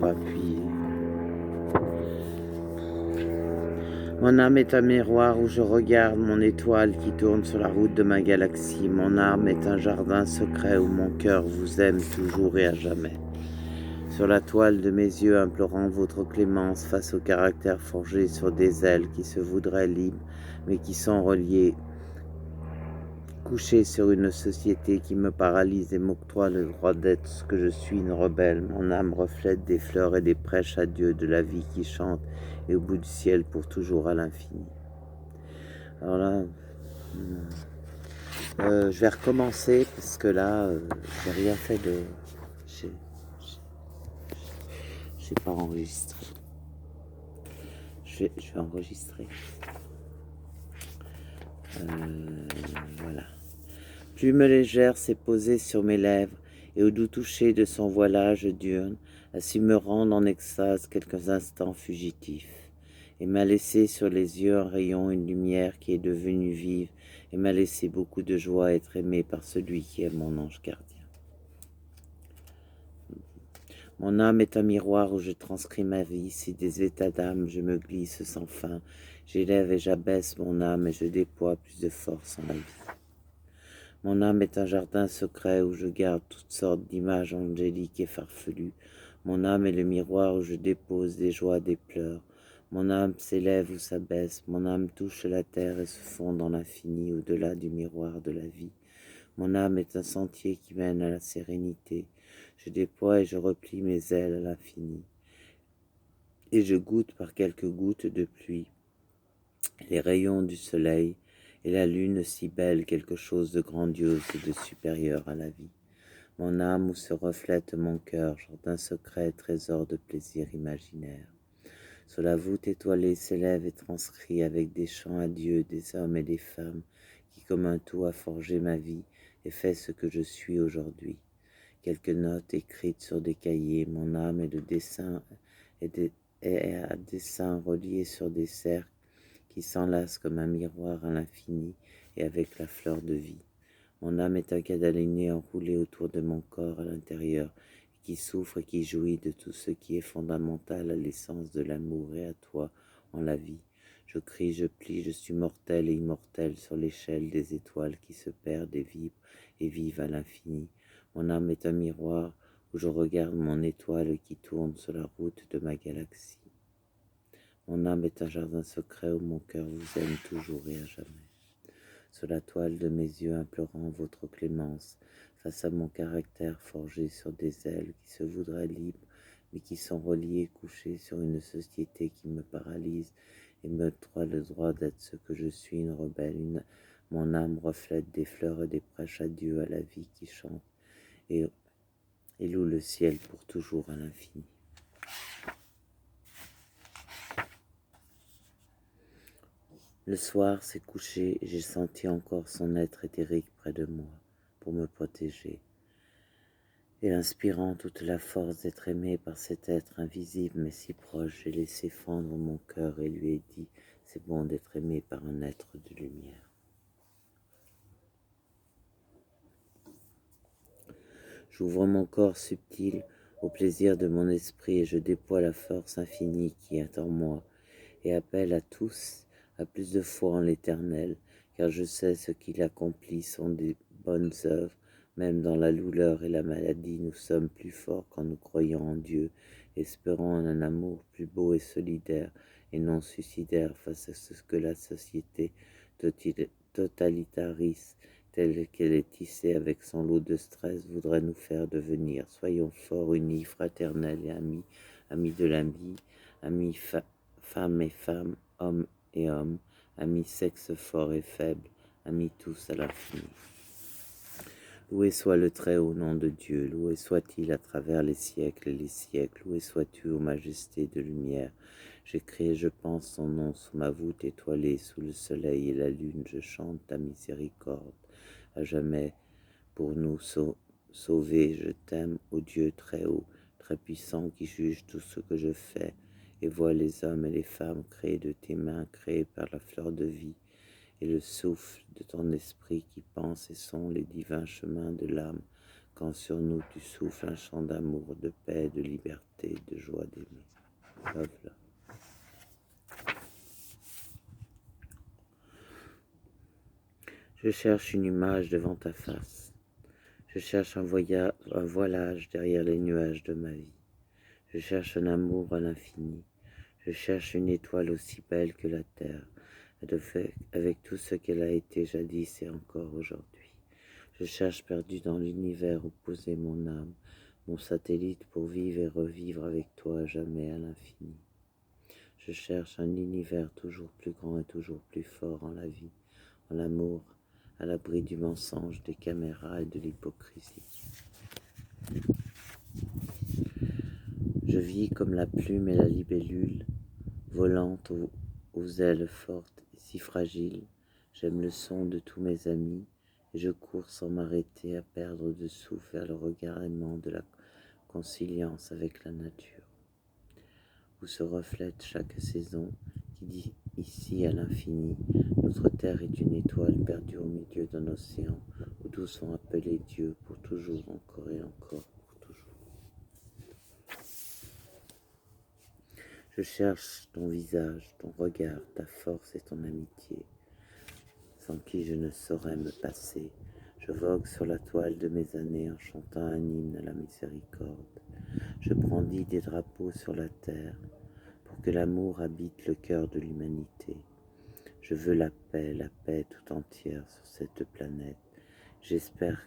pas, puis... Mon âme est un miroir où je regarde mon étoile qui tourne sur la route de ma galaxie. Mon âme est un jardin secret où mon cœur vous aime toujours et à jamais. Sur la toile de mes yeux implorant votre clémence face au caractère forgé sur des ailes qui se voudraient libres, mais qui sont reliées, couché sur une société qui me paralyse et m'octroie le droit d'être ce que je suis, une rebelle. Mon âme reflète des fleurs et des prêches à Dieu de la vie qui chante et au bout du ciel pour toujours à l'infini. Alors là, je vais recommencer parce que là, j'ai rien fait de... J'ai pas enregistré. Je vais enregistrer. Voilà. Plume légère s'est posée sur mes lèvres, et au doux toucher de son voilage diurne, a su me rendre en extase quelques instants fugitifs, et m'a laissé sur les yeux un rayon, une lumière qui est devenue vive, et m'a laissé beaucoup de joie à être aimé par celui qui est mon ange gardien. Mon âme est un miroir où je transcris ma vie, si des états d'âme je me glisse sans fin, j'élève et j'abaisse mon âme et je déploie plus de force en la vie. Mon âme est un jardin secret où je garde toutes sortes d'images angéliques et farfelues. Mon âme est le miroir où je dépose des joies, des pleurs. Mon âme s'élève ou s'abaisse. Mon âme touche la terre et se fond dans l'infini au-delà du miroir de la vie. Mon âme est un sentier qui mène à la sérénité. Je déploie et je replie mes ailes à l'infini. Et je goûte par quelques gouttes de pluie les rayons du soleil et la lune si belle, quelque chose de grandiose et de supérieur à la vie. Mon âme où se reflète mon cœur, jardin secret, trésor de plaisir imaginaire. Sur la voûte étoilée s'élève et transcrit avec des chants à Dieu des hommes et des femmes qui comme un tout a forgé ma vie et fait ce que je suis aujourd'hui. Quelques notes écrites sur des cahiers, mon âme est de dessin et à dessin relié sur des cercles qui s'enlace comme un miroir à l'infini et avec la fleur de vie. Mon âme est un cadaliné enroulé autour de mon corps à l'intérieur, qui souffre et qui jouit de tout ce qui est fondamental à l'essence de l'amour et à toi en la vie. Je crie, je plie, je suis mortel et immortel sur l'échelle des étoiles qui se perdent et vivent à l'infini. Mon âme est un miroir où je regarde mon étoile qui tourne sur la route de ma galaxie. Mon âme est un jardin secret où mon cœur vous aime toujours et à jamais. Sur la toile de mes yeux implorant votre clémence, face à mon caractère forgé sur des ailes qui se voudraient libres, mais qui sont reliées couchées sur une société qui me paralyse et me octroie le droit d'être ce que je suis, une rebelle. Mon âme reflète des fleurs et des prêches à Dieu, à la vie qui chante et loue le ciel pour toujours à l'infini. Le soir s'est couché et j'ai senti encore son être éthérique près de moi pour me protéger. Et inspirant toute la force d'être aimé par cet être invisible mais si proche, j'ai laissé fendre mon cœur et lui ai dit « C'est bon d'être aimé par un être de lumière ». J'ouvre mon corps subtil au plaisir de mon esprit et je déploie la force infinie qui est en moi et appelle à tous à plus de foi en l'Éternel, car je sais ce qu'il accomplit sont des bonnes œuvres. Même dans la douleur et la maladie, nous sommes plus forts quand nous croyons en Dieu, espérant en un amour plus beau et solidaire et non suicidaire face à ce que la société totalitariste telle qu'elle est tissée avec son lot de stress voudrait nous faire devenir. Soyons forts, unis, fraternels et amis, amis de l'ami, amis femmes et femmes, hommes et hommes, amis sexe fort et faible, amis tous à l'infini. Loué soit le Très-Haut nom de Dieu, loué soit-il à travers les siècles et les siècles, loué sois-tu, ô majesté de lumière. J'écris et je pense son nom sous ma voûte étoilée, sous le soleil et la lune, je chante ta miséricorde. À jamais pour nous sauver, je t'aime, ô Dieu très haut, très puissant qui juge tout ce que je fais et vois les hommes et les femmes créés de tes mains, créés par la fleur de vie et le souffle de ton esprit qui pense et sont les divins chemins de l'âme quand sur nous tu souffles un chant d'amour, de paix, de liberté, de joie d'aimer. Love, love. Je cherche une image devant ta face. Je cherche un voilage derrière les nuages de ma vie. Je cherche un amour à l'infini. Je cherche une étoile aussi belle que la terre, avec tout ce qu'elle a été jadis et encore aujourd'hui. Je cherche perdu dans l'univers où poser mon âme, mon satellite pour vivre et revivre avec toi à jamais à l'infini. Je cherche un univers toujours plus grand et toujours plus fort en la vie, en l'amour, à l'abri du mensonge, des caméras et de l'hypocrisie. Je vis comme la plume et la libellule, volante aux ailes fortes et si fragiles. J'aime le son de tous mes amis, et je cours sans m'arrêter à perdre de souffle vers le regard aimant de la conciliance avec la nature, où se reflète chaque saison, qui dit ici à l'infini, notre terre est une étoile perdue au milieu d'un océan, où tous sont appelés Dieu pour toujours, encore et encore, pour toujours. Je cherche ton visage, ton regard, ta force et ton amitié, sans qui je ne saurais me passer. Je vogue sur la toile de mes années en chantant un hymne à la miséricorde. Je brandis des drapeaux sur la terre pour que l'amour habite le cœur de l'humanité. Je veux la paix tout entière sur cette planète. J'espère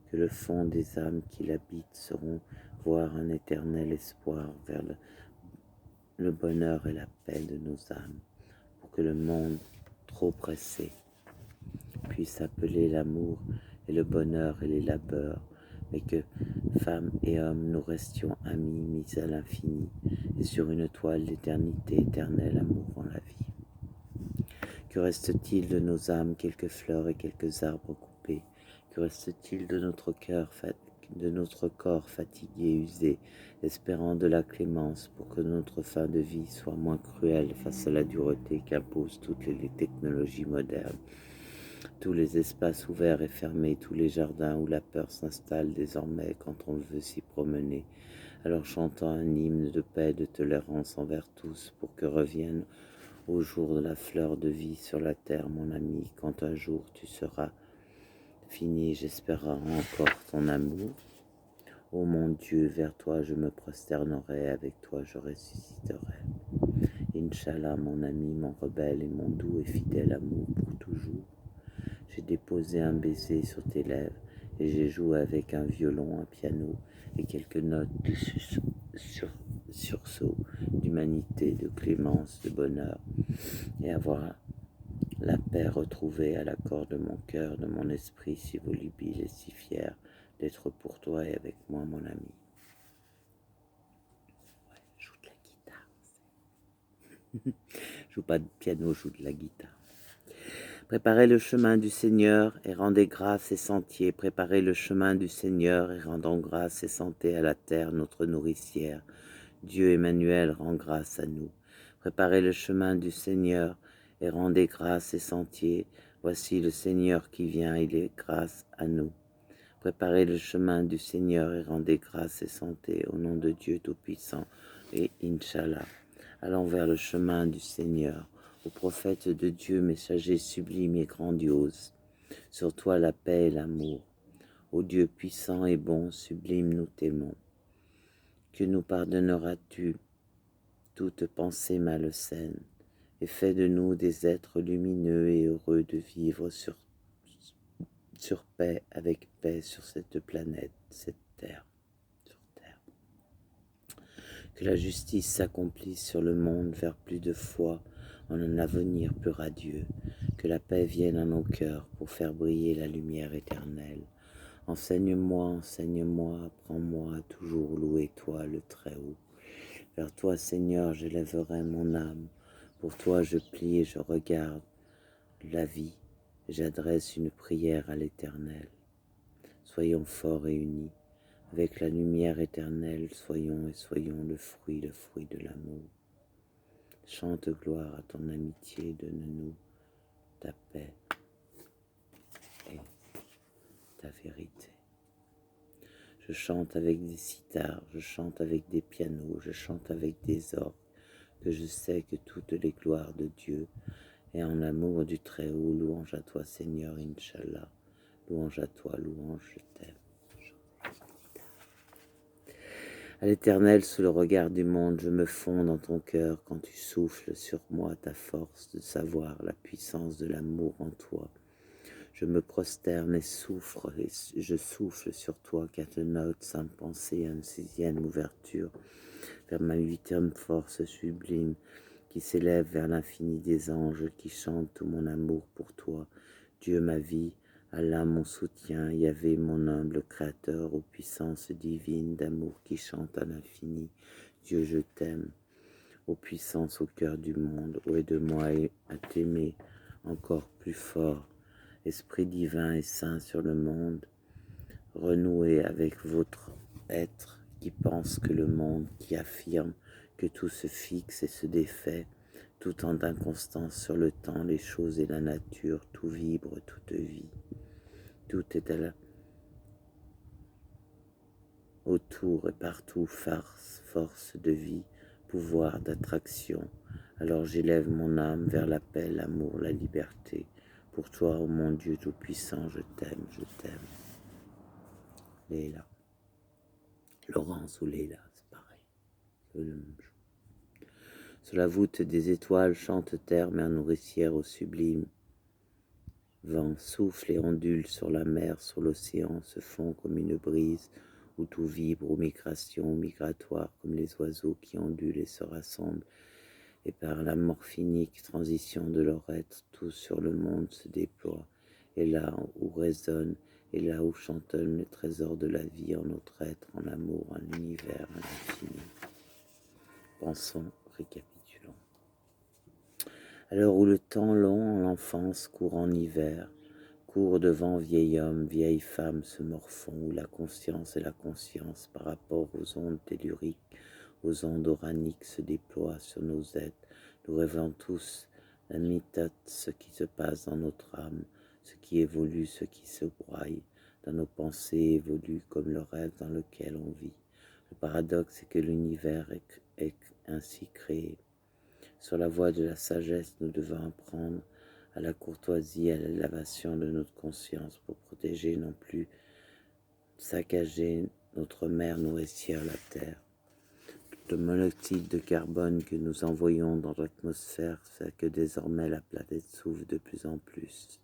que le fond des âmes qui l'habitent sauront voir un éternel espoir vers le bonheur et la paix de nos âmes, pour que le monde, trop pressé, puisse appeler l'amour et le bonheur et les labeurs, mais que, femmes et hommes, nous restions amis mis à l'infini, et sur une toile d'éternité éternelle amourant la vie. Que reste-t-il de nos âmes, quelques fleurs et quelques arbres coupés? Que reste-t-il de notre corps fatigué, usé, espérant de la clémence pour que notre fin de vie soit moins cruelle face à la dureté qu'imposent toutes les technologies modernes, tous les espaces ouverts et fermés, tous les jardins où la peur s'installe désormais quand on veut s'y promener, alors chantant un hymne de paix et de tolérance envers tous pour que revienne au jour de la fleur de vie sur la terre, mon ami, quand un jour tu seras fini, j'espérerai encore ton amour. Ô mon Dieu, vers toi je me prosternerai, avec toi je ressusciterai. Inch'Allah, mon ami, mon rebelle et mon doux et fidèle amour pour toujours. J'ai déposé un baiser sur tes lèvres et j'ai joué avec un violon, un piano et quelques notes de sursaut, d'humanité, de clémence, de bonheur, et avoir la paix retrouvée à l'accord de mon cœur, de mon esprit si volubile et si fier d'être pour toi et avec moi, mon ami. Ouais, je joue de la guitare. Je joue pas de piano, je joue de la guitare. Préparez le chemin du Seigneur et rendez grâce et sentier. Préparez le chemin du Seigneur et rendons grâce et santé à la terre, notre nourricière. Dieu Emmanuel rend grâce à nous. Préparez le chemin du Seigneur et rendez grâce et sentier. Voici le Seigneur qui vient, il est grâce à nous. Préparez le chemin du Seigneur et rendez grâce et santé au nom de Dieu Tout-Puissant et Inch'Allah. Allons vers le chemin du Seigneur. Ô prophète de Dieu, messager sublime et grandiose, sur toi la paix et l'amour. Ô Dieu puissant et bon, sublime, nous t'aimons. Que nous pardonneras-tu toute pensée malsaine et fais de nous des êtres lumineux et heureux de vivre sur paix, avec paix sur cette planète, cette terre, sur terre. Que la justice s'accomplisse sur le monde vers plus de foi en un avenir plus radieux. Que la paix vienne à nos cœurs pour faire briller la lumière éternelle. Enseigne-moi, apprends-moi à toujours louer toi, le Très-Haut. Vers toi, Seigneur, j'élèverai mon âme. Pour toi, je plie et je regarde la vie. J'adresse une prière à l'Éternel. Soyons forts et unis. Avec la lumière éternelle, soyons le fruit de l'amour. Chante gloire à ton amitié, donne-nous ta paix et ta vérité. Je chante avec des sitars, je chante avec des pianos, je chante avec des orgues, que je sais que toutes les gloires de Dieu, et en amour du Très-Haut, louange à toi Seigneur, Inch'Allah, louange à toi, louange, je t'aime. À l'Éternel, sous le regard du monde, je me fonds dans ton cœur quand tu souffles sur moi ta force de savoir la puissance de l'amour en toi. Je me prosterne et souffre, et je souffle sur toi, qu'à te note, sans penser à une sixième ouverture, vers ma huitième force sublime, qui s'élève vers l'infini des anges, qui chante tout mon amour pour toi. Dieu ma vie, Allah mon soutien, Yahvé mon humble créateur, aux puissances divines d'amour qui chantent à l'infini. Dieu je t'aime, aux puissances au cœur du monde, ô aide-moi à t'aimer encore plus fort. Esprit divin et saint sur le monde, renouez avec votre être qui pense que le monde, qui affirme que tout se fixe et se défait, tout en inconstance sur le temps, les choses et la nature, tout vibre, toute vie. Tout est autour et partout, force de vie, pouvoir d'attraction. Alors j'élève mon âme vers la paix, l'amour, la liberté. Pour toi, ô mon Dieu Tout-Puissant, je t'aime, je t'aime. Léla. Laurence ou Léla, c'est pareil. C'est le même jour. Sur la voûte des étoiles chante terre, mer nourricière au sublime. Vent souffle et ondule sur la mer, sur l'océan, se fond comme une brise, où tout vibre aux migrations migratoires, comme les oiseaux qui ondulent et se rassemblent, et par la morphinique transition de leur être, tout sur le monde se déploie, et là où résonne, et là où chantonne le trésor de la vie en notre être, en l'amour, en l'univers, en l'infini. Pensons, récapitulons. À l'heure où le temps long en l'enfance court en hiver, court devant vieil homme, vieille femme se morfond, où la conscience et la conscience par rapport aux ondes telluriques, aux ondes oraniques se déploient sur nos êtres. Nous rêvons tous la mitote, ce qui se passe dans notre âme, ce qui évolue, ce qui se broye, dans nos pensées évolue comme le rêve dans lequel on vit. Le paradoxe est que l'univers est ainsi créé. Sur la voie de la sagesse, nous devons apprendre à la courtoisie, à l'élévation de notre conscience pour protéger non plus saccager notre mère nourricière, la terre. Le monoxyde de carbone que nous envoyons dans l'atmosphère fait que désormais la planète souffre de plus en plus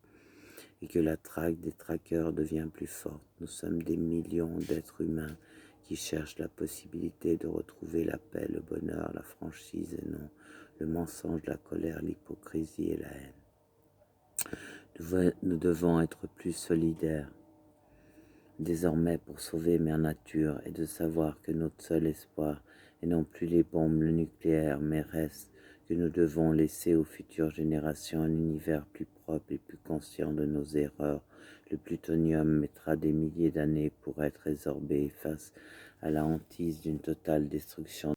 et que la traque des traqueurs devient plus forte. Nous sommes des millions d'êtres humains qui cherchent la possibilité de retrouver la paix, le bonheur, la franchise et non le mensonge, la colère, l'hypocrisie et la haine. Nous devons être plus solidaires désormais pour sauver Mère Nature et de savoir que notre seul espoir est non plus les bombes, le nucléaire, mais reste que nous devons laisser aux futures générations un univers plus propre et plus conscient de nos erreurs. Le plutonium mettra des milliers d'années pour être résorbé face à la hantise d'une totale destruction